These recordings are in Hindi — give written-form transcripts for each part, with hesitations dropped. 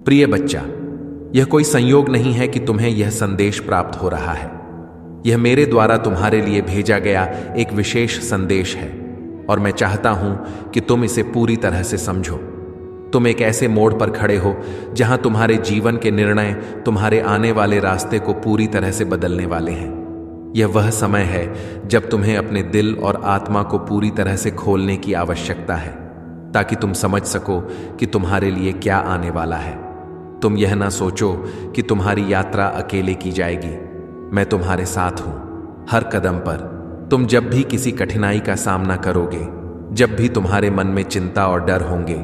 प्रिय बच्चा, यह कोई संयोग नहीं है कि तुम्हें यह संदेश प्राप्त हो रहा है। यह मेरे द्वारा तुम्हारे लिए भेजा गया एक विशेष संदेश है और मैं चाहता हूं कि तुम इसे पूरी तरह से समझो। तुम एक ऐसे मोड़ पर खड़े हो जहां तुम्हारे जीवन के निर्णय तुम्हारे आने वाले रास्ते को पूरी तरह से बदलने वाले हैं। यह वह समय है जब तुम्हें अपने दिल और आत्मा को पूरी तरह से खोलने की आवश्यकता है, ताकि तुम समझ सको कि तुम्हारे लिए क्या आने वाला है। तुम यह ना सोचो कि तुम्हारी यात्रा अकेले की जाएगी। मैं तुम्हारे साथ हूं हर कदम पर। तुम जब भी किसी कठिनाई का सामना करोगे, जब भी तुम्हारे मन में चिंता और डर होंगे,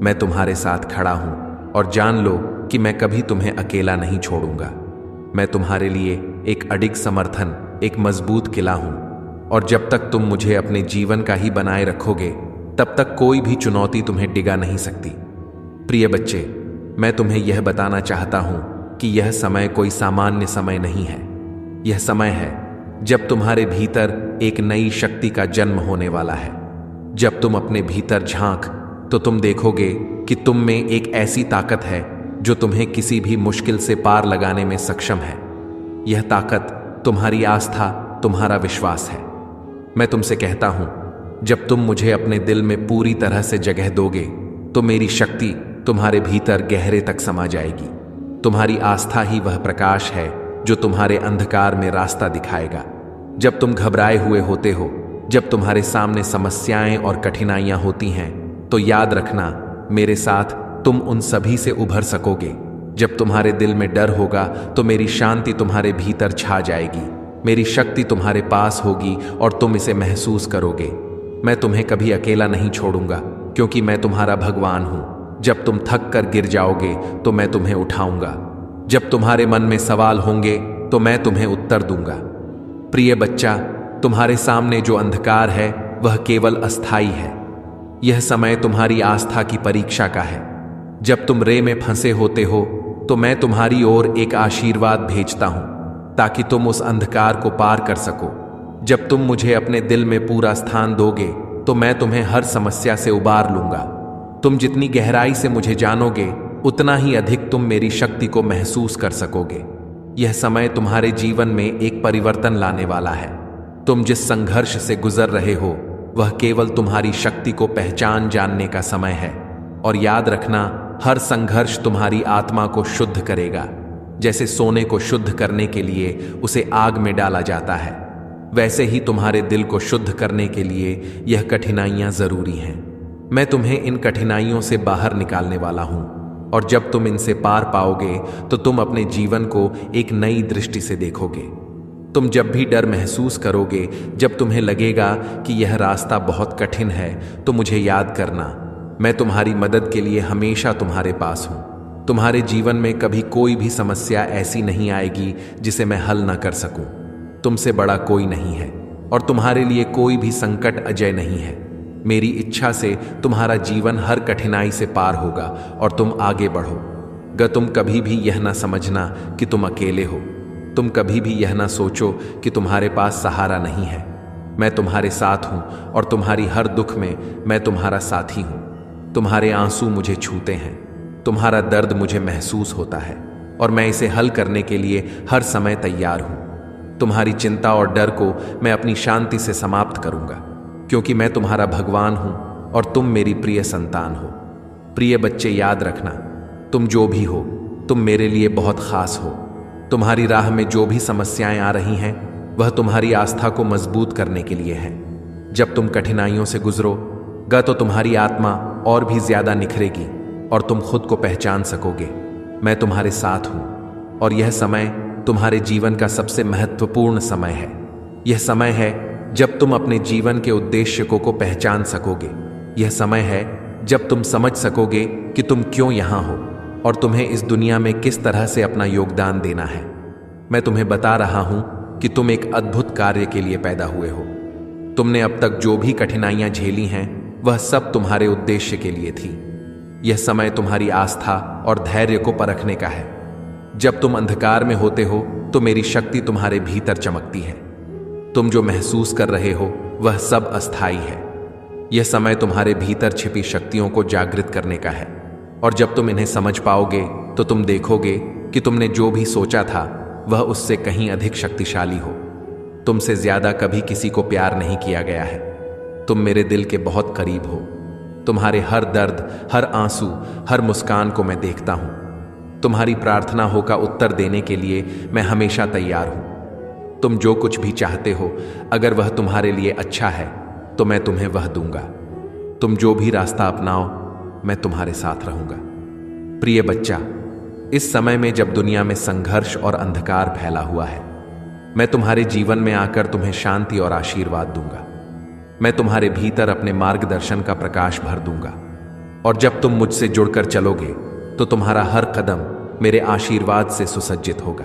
मैं तुम्हारे साथ खड़ा हूं और जान लो कि मैं कभी तुम्हें अकेला नहीं छोड़ूंगा। मैं तुम्हारे लिए एक अडिग समर्थन, एक मजबूत किला हूं और जब तक तुम मुझे अपने जीवन का ही बनाए रखोगे, तब तक कोई भी चुनौती तुम्हें डिगा नहीं सकती। प्रिय बच्चे, मैं तुम्हें यह बताना चाहता हूं कि यह समय कोई सामान्य समय नहीं है। यह समय है जब तुम्हारे भीतर एक नई शक्ति का जन्म होने वाला है। जब तुम अपने भीतर झांक तो तुम देखोगे कि तुम में एक ऐसी ताकत है जो तुम्हें किसी भी मुश्किल से पार लगाने में सक्षम है। यह ताकत तुम्हारी आस्था, तुम्हारा विश्वास है। मैं तुमसे कहता हूं, जब तुम मुझे अपने दिल में पूरी तरह से जगह दोगे तो मेरी शक्ति तुम्हारे भीतर गहरे तक समा जाएगी। तुम्हारी आस्था ही वह प्रकाश है जो तुम्हारे अंधकार में रास्ता दिखाएगा। जब तुम घबराए हुए होते हो, जब तुम्हारे सामने समस्याएं और कठिनाइयां होती हैं, तो याद रखना, मेरे साथ तुम उन सभी से उभर सकोगे। जब तुम्हारे दिल में डर होगा तो मेरी शांति तुम्हारे भीतर छा जाएगी। मेरी शक्ति तुम्हारे पास होगी और तुम इसे महसूस करोगे। मैं तुम्हें कभी अकेला नहीं छोड़ूंगा, क्योंकि मैं तुम्हारा भगवान हूं। जब तुम थक कर गिर जाओगे तो मैं तुम्हें उठाऊंगा। जब तुम्हारे मन में सवाल होंगे तो मैं तुम्हें उत्तर दूंगा। प्रिय बच्चा, तुम्हारे सामने जो अंधकार है वह केवल अस्थाई है। यह समय तुम्हारी आस्था की परीक्षा का है। जब तुम रे में फंसे होते हो तो मैं तुम्हारी ओर एक आशीर्वाद भेजता हूं, ताकि तुम उस अंधकार को पार कर सको। जब तुम मुझे अपने दिल में पूरा स्थान दोगे तो मैं तुम्हें हर समस्या से उबार लूंगा। तुम जितनी गहराई से मुझे जानोगे, उतना ही अधिक तुम मेरी शक्ति को महसूस कर सकोगे। यह समय तुम्हारे जीवन में एक परिवर्तन लाने वाला है। तुम जिस संघर्ष से गुजर रहे हो, वह केवल तुम्हारी शक्ति को पहचान जानने का समय है। और याद रखना, हर संघर्ष तुम्हारी आत्मा को शुद्ध करेगा। जैसे सोने को शुद्ध करने के लिए उसे आग में डाला जाता है, वैसे ही तुम्हारे दिल को शुद्ध करने के लिए यह कठिनाइयां जरूरी हैं। मैं तुम्हें इन कठिनाइयों से बाहर निकालने वाला हूं और जब तुम इनसे पार पाओगे तो तुम अपने जीवन को एक नई दृष्टि से देखोगे। तुम जब भी डर महसूस करोगे, जब तुम्हें लगेगा कि यह रास्ता बहुत कठिन है, तो मुझे याद करना, मैं तुम्हारी मदद के लिए हमेशा तुम्हारे पास हूं। तुम्हारे जीवन में कभी कोई भी समस्या ऐसी नहीं आएगी जिसे मैं हल ना कर सकूं। तुमसे बड़ा कोई नहीं है और तुम्हारे लिए कोई भी संकट अजय नहीं है। मेरी इच्छा से तुम्हारा जीवन हर कठिनाई से पार होगा और तुम आगे बढ़ो। तुम कभी भी यह ना समझना कि तुम अकेले हो। तुम कभी भी यह ना सोचो कि तुम्हारे पास सहारा नहीं है। मैं तुम्हारे साथ हूं और तुम्हारी हर दुख में मैं तुम्हारा साथी हूं। तुम्हारे आंसू मुझे छूते हैं, तुम्हारा दर्द मुझे महसूस होता है और मैं इसे हल करने के लिए हर समय तैयार हूं। तुम्हारी चिंता और डर को मैं अपनी शांति से समाप्त करूंगा, क्योंकि मैं तुम्हारा भगवान हूं और तुम मेरी प्रिय संतान हो। प्रिय बच्चे, याद रखना, तुम जो भी हो, तुम मेरे लिए बहुत खास हो। तुम्हारी राह में जो भी समस्याएं आ रही हैं, वह तुम्हारी आस्था को मजबूत करने के लिए है। जब तुम कठिनाइयों से गुजरोगे तो तुम्हारी आत्मा और भी ज्यादा निखरेगी और तुम खुद को पहचान सकोगे। मैं तुम्हारे साथ हूं और यह समय तुम्हारे जीवन का सबसे महत्वपूर्ण समय है। यह समय है जब तुम अपने जीवन के उद्देश्य को पहचान सकोगे। यह समय है जब तुम समझ सकोगे कि तुम क्यों यहां हो और तुम्हें इस दुनिया में किस तरह से अपना योगदान देना है। मैं तुम्हें बता रहा हूं कि तुम एक अद्भुत कार्य के लिए पैदा हुए हो। तुमने अब तक जो भी कठिनाइयां झेली हैं, वह सब तुम्हारे उद्देश्य के लिए थी। यह समय तुम्हारी आस्था और धैर्य को परखने का है। जब तुम अंधकार में होते हो तो मेरी शक्ति तुम्हारे भीतर चमकती है। तुम जो महसूस कर रहे हो वह सब अस्थाई है। यह समय तुम्हारे भीतर छिपी शक्तियों को जागृत करने का है और जब तुम इन्हें समझ पाओगे तो तुम देखोगे कि तुमने जो भी सोचा था वह उससे कहीं अधिक शक्तिशाली हो। तुमसे ज्यादा कभी किसी को प्यार नहीं किया गया है। तुम मेरे दिल के बहुत करीब हो। तुम्हारे हर दर्द, हर आंसू, हर मुस्कान को मैं देखता हूं। तुम्हारी प्रार्थनाओं का उत्तर देने के लिए मैं हमेशा तैयार हूं। तुम जो कुछ भी चाहते हो, अगर वह तुम्हारे लिए अच्छा है तो मैं तुम्हें वह दूंगा। तुम जो भी रास्ता अपनाओ, मैं तुम्हारे साथ रहूंगा। प्रिय बच्चा, इस समय में जब दुनिया में संघर्ष और अंधकार फैला हुआ है, मैं तुम्हारे जीवन में आकर तुम्हें शांति और आशीर्वाद दूंगा। मैं तुम्हारे भीतर अपने मार्गदर्शन का प्रकाश भर दूंगा। और जब तुम मुझसे जुड़कर चलोगे तो तुम्हारा हर कदम मेरे आशीर्वाद से सुसज्जित होगा।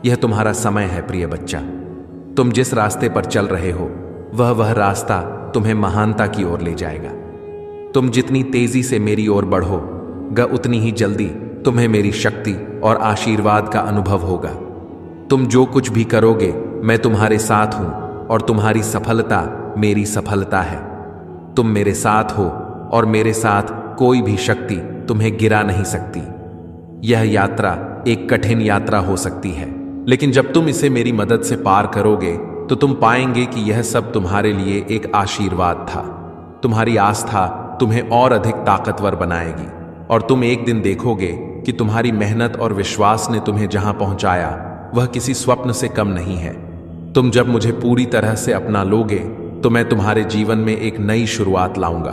यह तुम्हारा समय है प्रिय बच्चा। तुम जिस रास्ते पर चल रहे हो वह रास्ता तुम्हें महानता की ओर ले जाएगा। तुम जितनी तेजी से मेरी ओर बढ़ोगे, उतनी ही जल्दी तुम्हें मेरी शक्ति और आशीर्वाद का अनुभव होगा। तुम जो कुछ भी करोगे, मैं तुम्हारे साथ हूं और तुम्हारी सफलता मेरी सफलता है। तुम मेरे साथ हो और मेरे साथ कोई भी शक्ति तुम्हें गिरा नहीं सकती। यह यात्रा एक कठिन यात्रा हो सकती है, लेकिन जब तुम इसे मेरी मदद से पार करोगे तो तुम पाएंगे कि यह सब तुम्हारे लिए एक आशीर्वाद था। तुम्हारी आस्था तुम्हें और अधिक ताकतवर बनाएगी और तुम एक दिन देखोगे कि तुम्हारी मेहनत और विश्वास ने तुम्हें जहां पहुंचाया वह किसी स्वप्न से कम नहीं है। तुम जब मुझे पूरी तरह से अपना लोगे तो मैं तुम्हारे जीवन में एक नई शुरुआत लाऊंगा।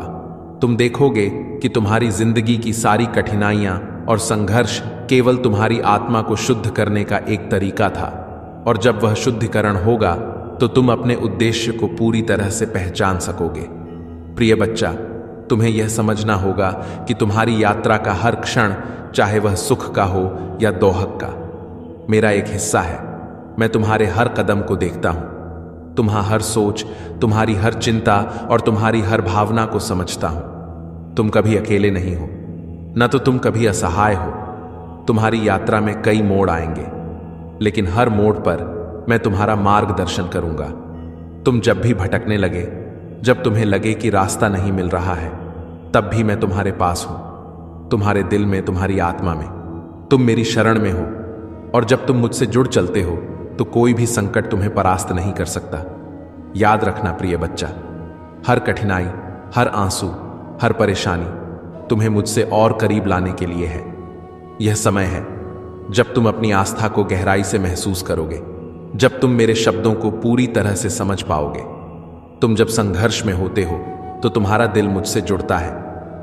तुम देखोगे कि तुम्हारी जिंदगी की सारी कठिनाइयां और संघर्ष केवल तुम्हारी आत्मा को शुद्ध करने का एक तरीका था, और जब वह शुद्धिकरण होगा तो तुम अपने उद्देश्य को पूरी तरह से पहचान सकोगे। प्रिय बच्चा, तुम्हें यह समझना होगा कि तुम्हारी यात्रा का हर क्षण, चाहे वह सुख का हो या दोहक का, मेरा एक हिस्सा है। मैं तुम्हारे हर कदम को देखता हूं, तुम्हारी हर सोच, तुम्हारी हर चिंता और तुम्हारी हर भावना को समझता हूं। तुम कभी अकेले नहीं हो, न तो तुम कभी असहाय हो। तुम्हारी यात्रा में कई मोड़ आएंगे, लेकिन हर मोड़ पर मैं तुम्हारा मार्गदर्शन करूंगा। तुम जब भी भटकने लगे, जब तुम्हें लगे कि रास्ता नहीं मिल रहा है, तब भी मैं तुम्हारे पास हूं। तुम्हारे दिल में, तुम्हारी आत्मा में, तुम मेरी शरण में हो। और जब तुम मुझसे जुड़ चलते हो तो कोई भी संकट तुम्हें परास्त नहीं कर सकता। याद रखना प्रिय बच्चा, हर कठिनाई, हर आंसू, हर परेशानी तुम्हें मुझसे और करीब लाने के लिए है। यह समय है जब तुम अपनी आस्था को गहराई से महसूस करोगे, जब तुम मेरे शब्दों को पूरी तरह से समझ पाओगे। तुम जब संघर्ष में होते हो तो तुम्हारा दिल मुझसे जुड़ता है,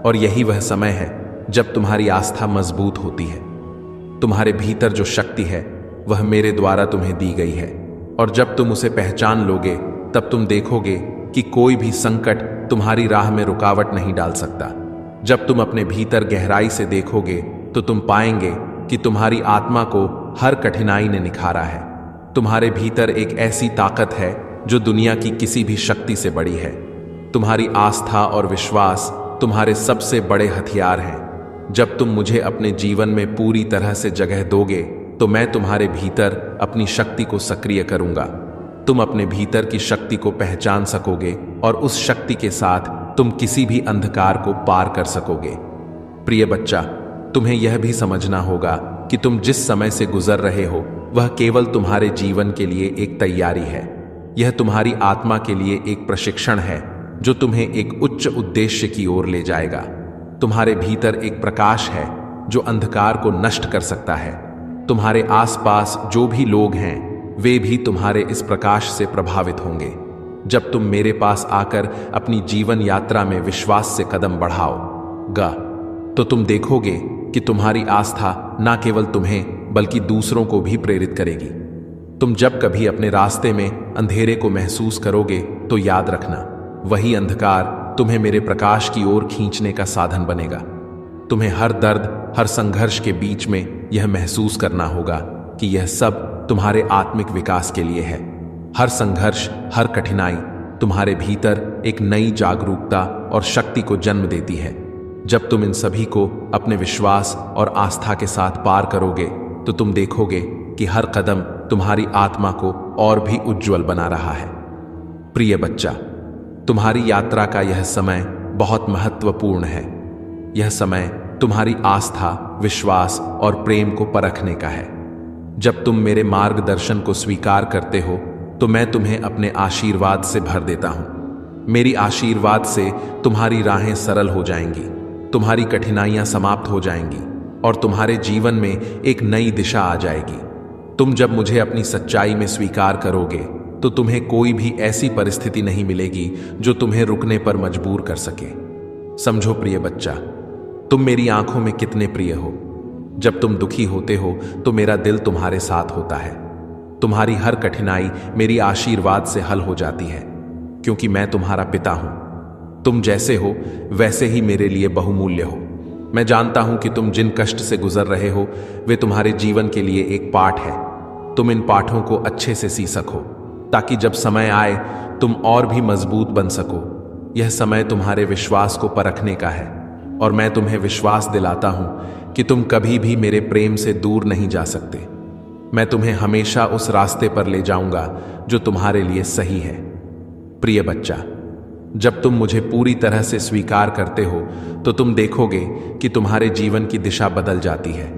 और यही वह समय है जब तुम्हारी आस्था मजबूत होती है। तुम्हारे भीतर जो शक्ति है वह मेरे द्वारा तुम्हें दी गई है, और जब तुम उसे पहचान लोगे तब तुम देखोगे कि कोई भी संकट तुम्हारी राह में रुकावट नहीं डाल सकता। जब तुम अपने भीतर गहराई से देखोगे तो तुम पाएंगे कि तुम्हारी आत्मा को हर कठिनाई ने निखारा है। तुम्हारे भीतर एक ऐसी ताकत है जो दुनिया की किसी भी शक्ति से बड़ी है। तुम्हारी आस्था और विश्वास तुम्हारे सबसे बड़े हथियार हैं। जब तुम मुझे अपने जीवन में पूरी तरह से जगह दोगे तो मैं तुम्हारे भीतर अपनी शक्ति को सक्रिय करूंगा। तुम अपने भीतर की शक्ति को पहचान सकोगे और उस शक्ति के साथ तुम किसी भी अंधकार को पार कर सकोगे। प्रिय बच्चा, तुम्हें यह भी समझना होगा कि तुम जिस समय से गुजर रहे हो वह केवल तुम्हारे जीवन के लिए एक तैयारी है। यह तुम्हारी आत्मा के लिए एक प्रशिक्षण है जो तुम्हें एक उच्च उद्देश्य की ओर ले जाएगा। तुम्हारे भीतर एक प्रकाश है जो अंधकार को नष्ट कर सकता है। तुम्हारे आसपास जो भी लोग हैं वे भी तुम्हारे इस प्रकाश से प्रभावित होंगे। जब तुम मेरे पास आकर अपनी जीवन यात्रा में विश्वास से कदम बढ़ाओगे तो तुम देखोगे कि तुम्हारी आस्था न केवल तुम्हें बल्कि दूसरों को भी प्रेरित करेगी। तुम जब कभी अपने रास्ते में अंधेरे को महसूस करोगे तो याद रखना, वही अंधकार तुम्हें मेरे प्रकाश की ओर खींचने का साधन बनेगा। तुम्हें हर दर्द, हर संघर्ष के बीच में यह महसूस करना होगा कि यह सब तुम्हारे आत्मिक विकास के लिए है। हर संघर्ष, हर कठिनाई तुम्हारे भीतर एक नई जागरूकता और शक्ति को जन्म देती है। जब तुम इन सभी को अपने विश्वास और आस्था के साथ पार करोगे तो तुम देखोगे कि हर कदम तुम्हारी आत्मा को और भी उज्जवल बना रहा है। प्रिय बच्चा, तुम्हारी यात्रा का यह समय बहुत महत्वपूर्ण है। यह समय तुम्हारी आस्था, विश्वास और प्रेम को परखने का है। जब तुम मेरे मार्गदर्शन को स्वीकार करते हो तो मैं तुम्हें अपने आशीर्वाद से भर देता हूं। मेरी आशीर्वाद से तुम्हारी राहें सरल हो जाएंगी, तुम्हारी कठिनाइयां समाप्त हो जाएंगी और तुम्हारे जीवन में एक नई दिशा आ जाएगी। तुम जब मुझे अपनी सच्चाई में स्वीकार करोगे तो तुम्हें कोई भी ऐसी परिस्थिति नहीं मिलेगी जो तुम्हें रुकने पर मजबूर कर सके। समझो प्रिय बच्चा, तुम मेरी आंखों में कितने प्रिय हो। जब तुम दुखी होते हो तो मेरा दिल तुम्हारे साथ होता है। तुम्हारी हर कठिनाई मेरी आशीर्वाद से हल हो जाती है, क्योंकि मैं तुम्हारा पिता हूं। तुम जैसे हो वैसे ही मेरे लिए बहुमूल्य हो। मैं जानता हूं कि तुम जिन कष्ट से गुजर रहे हो वे तुम्हारे जीवन के लिए एक पाठ है। तुम इन पाठों को अच्छे से सी सको ताकि जब समय आए तुम और भी मजबूत बन सको। यह समय तुम्हारे विश्वास को परखने का है और मैं तुम्हें विश्वास दिलाता हूं कि तुम कभी भी मेरे प्रेम से दूर नहीं जा सकते। मैं तुम्हें हमेशा उस रास्ते पर ले जाऊंगा जो तुम्हारे लिए सही है। प्रिय बच्चा, जब तुम मुझे पूरी तरह से स्वीकार करते हो तो तुम देखोगे कि तुम्हारे जीवन की दिशा बदल जाती है।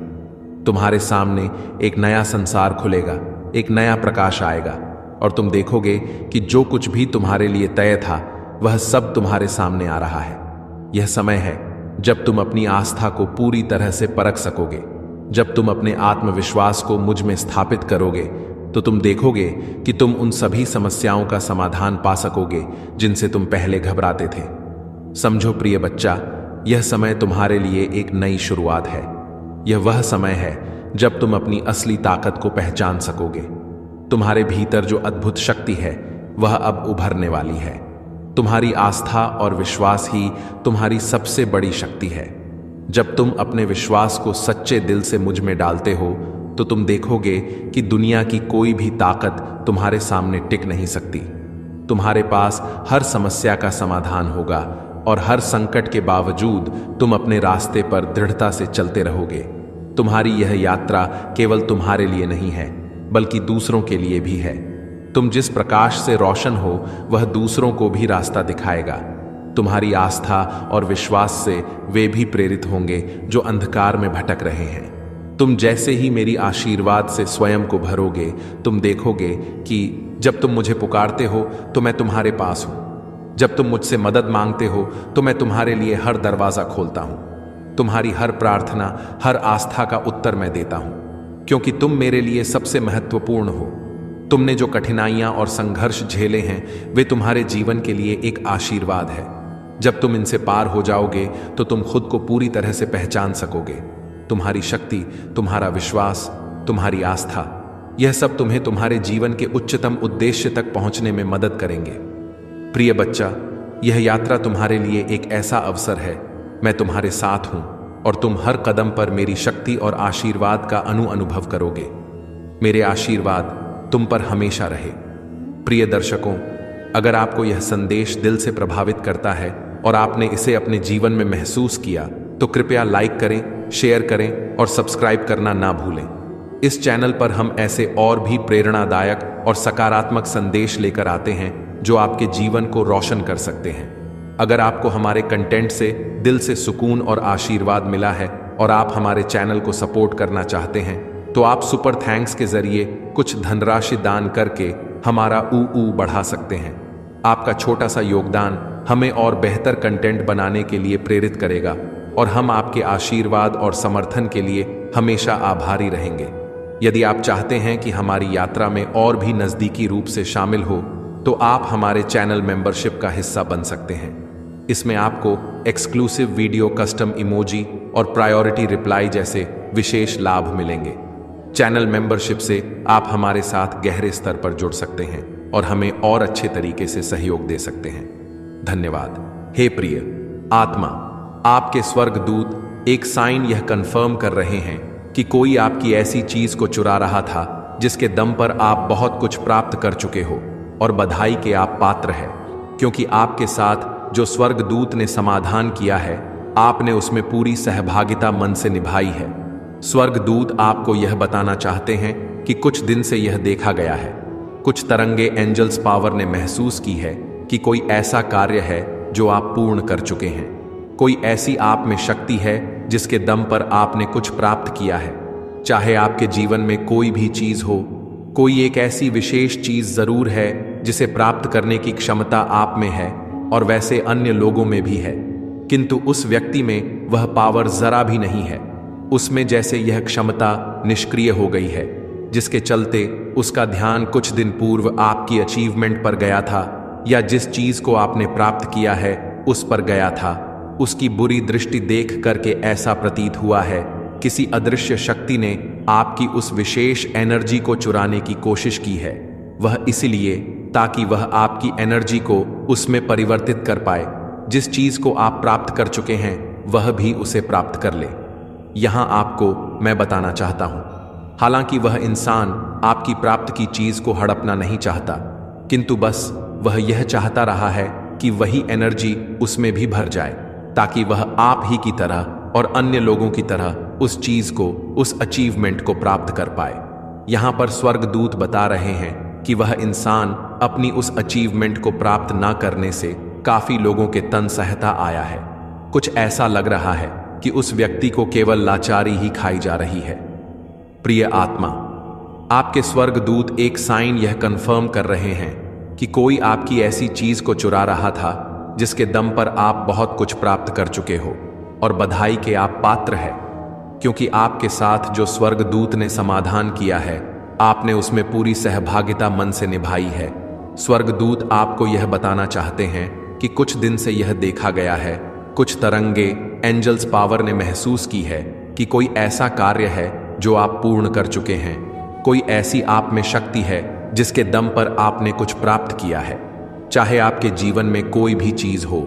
तुम्हारे सामने एक नया संसार खुलेगा, एक नया प्रकाश आएगा और तुम देखोगे कि जो कुछ भी तुम्हारे लिए तय था वह सब तुम्हारे सामने आ रहा है। यह समय है जब तुम अपनी आस्था को पूरी तरह से परख सकोगे। जब तुम अपने आत्मविश्वास को मुझ में स्थापित करोगे तो तुम देखोगे कि तुम उन सभी समस्याओं का समाधान पा सकोगे जिनसे तुम पहले घबराते थे। समझो प्रिय बच्चा, यह समय तुम्हारे लिए एक नई शुरुआत है। यह वह समय है जब तुम अपनी असली ताकत को पहचान सकोगे। तुम्हारे भीतर जो अद्भुत शक्ति है वह अब उभरने वाली है। तुम्हारी आस्था और विश्वास ही तुम्हारी सबसे बड़ी शक्ति है। जब तुम अपने विश्वास को सच्चे दिल से मुझ में डालते हो तो तुम देखोगे कि दुनिया की कोई भी ताकत तुम्हारे सामने टिक नहीं सकती। तुम्हारे पास हर समस्या का समाधान होगा और हर संकट के बावजूद तुम अपने रास्ते पर दृढ़ता से चलते रहोगे। तुम्हारी यह यात्रा केवल तुम्हारे लिए नहीं है बल्कि दूसरों के लिए भी है। तुम जिस प्रकाश से रोशन हो वह दूसरों को भी रास्ता दिखाएगा। तुम्हारी आस्था और विश्वास से वे भी प्रेरित होंगे जो अंधकार में भटक रहे हैं। तुम जैसे ही मेरी आशीर्वाद से स्वयं को भरोगे तुम देखोगे कि जब तुम मुझे पुकारते हो तो मैं तुम्हारे पास हूं। जब तुम मुझसे मदद मांगते हो तो मैं तुम्हारे लिए हर दरवाजा खोलता हूं। तुम्हारी हर प्रार्थना, हर आस्था का उत्तर मैं देता हूं, क्योंकि तुम मेरे लिए सबसे महत्वपूर्ण हो। तुमने जो कठिनाइयां और संघर्ष झेले हैं वे तुम्हारे जीवन के लिए एक आशीर्वाद है। जब तुम इनसे पार हो जाओगे तो तुम खुद को पूरी तरह से पहचान सकोगे। तुम्हारी शक्ति, तुम्हारा विश्वास, तुम्हारी आस्था, यह सब तुम्हें तुम्हारे जीवन के उच्चतम उद्देश्य तक पहुंचने में मदद करेंगे। प्रिय बच्चा, यह यात्रा तुम्हारे लिए एक ऐसा अवसर है। मैं तुम्हारे साथ हूं और तुम हर कदम पर मेरी शक्ति और आशीर्वाद का अनुभव करोगे। मेरे आशीर्वाद तुम पर हमेशा रहे। प्रिय दर्शकों, अगर आपको यह संदेश दिल से प्रभावित करता है और आपने इसे अपने जीवन में महसूस किया तो कृपया लाइक करें, शेयर करें और सब्सक्राइब करना ना भूलें। इस चैनल पर हम ऐसे और भी प्रेरणादायक और सकारात्मक संदेश लेकर आते हैं जो आपके जीवन को रोशन कर सकते हैं। अगर आपको हमारे कंटेंट से दिल से सुकून और आशीर्वाद मिला है और आप हमारे चैनल को सपोर्ट करना चाहते हैं तो आप सुपर थैंक्स के जरिए कुछ धनराशि दान करके हमारा बढ़ा सकते हैं। आपका छोटा सा योगदान हमें और बेहतर कंटेंट बनाने के लिए प्रेरित करेगा और हम आपके आशीर्वाद और समर्थन के लिए हमेशा आभारी रहेंगे। यदि आप चाहते हैं कि हमारी यात्रा में और भी नज़दीकी रूप से शामिल हो तो आप हमारे चैनल मेंबरशिप का हिस्सा बन सकते हैं। इसमें आपको एक्सक्लूसिव वीडियो, कस्टम इमोजी और प्रायोरिटी रिप्लाई जैसे विशेष लाभ मिलेंगे। चैनल मेंबरशिप से आप हमारे साथ गहरे स्तर पर जुड़ सकते हैं और हमें और अच्छे तरीके से सहयोग दे सकते हैं। धन्यवाद। हे प्रिय आत्मा, आपके स्वर्गदूत एक साइन यह कंफर्म कर रहे हैं कि कोई आपकी ऐसी चीज को चुरा रहा था जिसके दम पर आप बहुत कुछ प्राप्त कर चुके हो और बधाई के आप पात्र हैं, क्योंकि आपके साथ जो स्वर्गदूत ने समाधान किया है आपने उसमें पूरी सहभागिता मन से निभाई है। स्वर्गदूत आपको यह बताना चाहते हैं कि कुछ दिन से यह देखा गया है, कुछ तरंगे एंजल्स पावर ने महसूस की है कि कोई ऐसा कार्य है जो आप पूर्ण कर चुके हैं। कोई ऐसी आप में शक्ति है जिसके दम पर आपने कुछ प्राप्त किया है। चाहे आपके जीवन में कोई भी चीज हो, कोई एक ऐसी विशेष चीज जरूर है जिसे प्राप्त करने की क्षमता आप में है और वैसे अन्य लोगों में भी है, किंतु उस व्यक्ति में वह पावर जरा भी नहीं है। उसमें जैसे यह क्षमता निष्क्रिय हो गई है, जिसके चलते उसका ध्यान कुछ दिन पूर्व आपकी अचीवमेंट पर गया था या जिस चीज को आपने प्राप्त किया है उस पर गया था। उसकी बुरी दृष्टि देख करके ऐसा प्रतीत हुआ है किसी अदृश्य शक्ति ने आपकी उस विशेष एनर्जी को चुराने की कोशिश की है। वह इसलिए ताकि वह आपकी एनर्जी को उसमें परिवर्तित कर पाए। जिस चीज को आप प्राप्त कर चुके हैं वह भी उसे प्राप्त कर ले। यहां आपको मैं बताना चाहता हूं, हालांकि वह इंसान आपकी प्राप्त की चीज को हड़पना नहीं चाहता, किंतु बस वह यह चाहता रहा है कि वही एनर्जी उसमें भी भर जाए, ताकि वह आप ही की तरह और अन्य लोगों की तरह उस चीज को, उस अचीवमेंट को प्राप्त कर पाए। यहां पर स्वर्गदूत बता रहे हैं कि वह इंसान अपनी उस अचीवमेंट को प्राप्त ना करने से काफी लोगों के तन सहता आया है। कुछ ऐसा लग रहा है कि उस व्यक्ति को केवल लाचारी ही खाई जा रही है। प्रिय आत्मा, आपके स्वर्गदूत एक साइन यह कंफर्म कर रहे हैं कि कोई आपकी ऐसी चीज को चुरा रहा था जिसके दम पर आप बहुत कुछ प्राप्त कर चुके हो, और बधाई के आप पात्र हैं, क्योंकि आपके साथ जो स्वर्गदूत ने समाधान किया है आपने उसमें पूरी सहभागिता मन से निभाई है। स्वर्गदूत आपको यह बताना चाहते हैं कि कुछ दिन से यह देखा गया है, कुछ तरंगे एंजल्स पावर ने महसूस की है कि कोई ऐसा कार्य है जो आप पूर्ण कर चुके हैं, कोई ऐसी आप में शक्ति है जिसके दम पर आपने कुछ प्राप्त किया है। चाहे आपके जीवन में कोई भी चीज हो,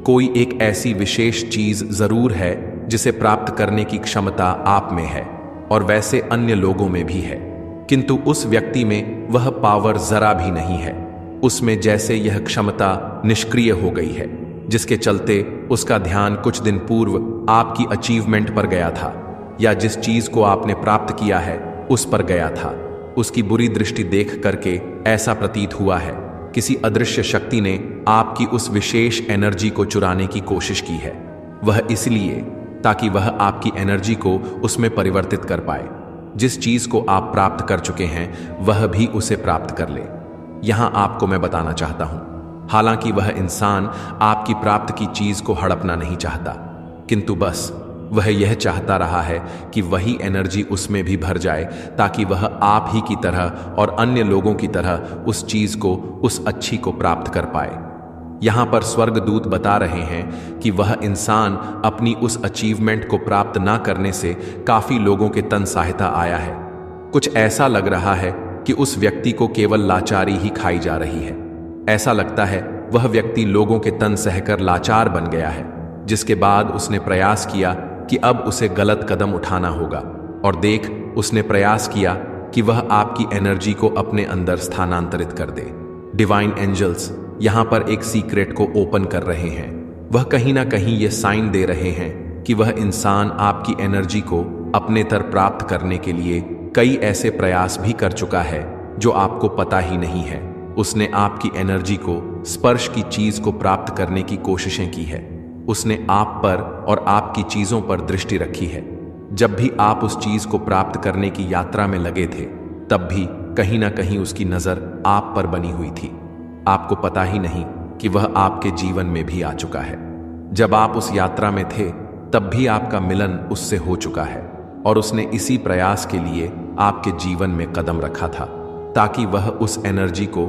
कोई एक ऐसी विशेष चीज जरूर है जिसे प्राप्त करने की क्षमता आप में है और वैसे अन्य लोगों में भी है, किंतु उस व्यक्ति में वह पावर जरा भी नहीं है। उसमें जैसे यह क्षमता निष्क्रिय हो गई है, जिसके चलते उसका ध्यान कुछ दिन पूर्व आपकी अचीवमेंट पर गया था या जिस चीज को आपने प्राप्त किया है उस पर गया था। उसकी बुरी दृष्टि देख करके ऐसा प्रतीत हुआ है किसी अदृश्य शक्ति ने आपकी उस विशेष एनर्जी को चुराने की कोशिश की है। वह इसलिए ताकि वह आपकी एनर्जी को उसमें परिवर्तित कर पाए। जिस चीज को आप प्राप्त कर चुके हैं वह भी उसे प्राप्त कर ले। यहां आपको मैं बताना चाहता हूं, हालांकि वह इंसान आपकी प्राप्त की चीज को हड़पना नहीं चाहता, किंतु बस वह यह चाहता रहा है कि वही एनर्जी उसमें भी भर जाए, ताकि वह आप ही की तरह और अन्य लोगों की तरह उस चीज को, उस अच्छी को प्राप्त कर पाए। यहां पर स्वर्गदूत बता रहे हैं कि वह इंसान अपनी उस अचीवमेंट को प्राप्त ना करने से काफी लोगों के तन सहायता आया है। कुछ ऐसा लग रहा है कि उस व्यक्ति को केवल लाचारी ही खाई जा रही है। ऐसा लगता है वह व्यक्ति लोगों के तन सहकर लाचार बन गया है, जिसके बाद उसने प्रयास किया कि अब उसे गलत कदम उठाना होगा, और देख उसने प्रयास किया कि वह आपकी एनर्जी को अपने अंदर स्थानांतरित कर दे। डिवाइन एंजल्स यहां पर एक सीक्रेट को ओपन कर रहे हैं। वह कहीं ना कहीं यह साइन दे रहे हैं कि वह इंसान आपकी एनर्जी को अपने तर प्राप्त करने के लिए कई ऐसे प्रयास भी कर चुका है जो आपको पता ही नहीं है। उसने आपकी एनर्जी को, स्पर्श की चीज को प्राप्त करने की कोशिशें की है। उसने आप पर और आपकी चीजों पर दृष्टि रखी है। जब भी आप उस चीज को प्राप्त करने की यात्रा में लगे थे, तब भी कहीं ना कहीं उसकी नजर आप पर बनी हुई थी। आपको पता ही नहीं कि वह आपके जीवन में भी आ चुका है। जब आप उस यात्रा में थे, तब भी आपका मिलन उससे हो चुका है, और उसने इसी प्रयास के लिए आपके जीवन में कदम रखा था, ताकि वह उस एनर्जी को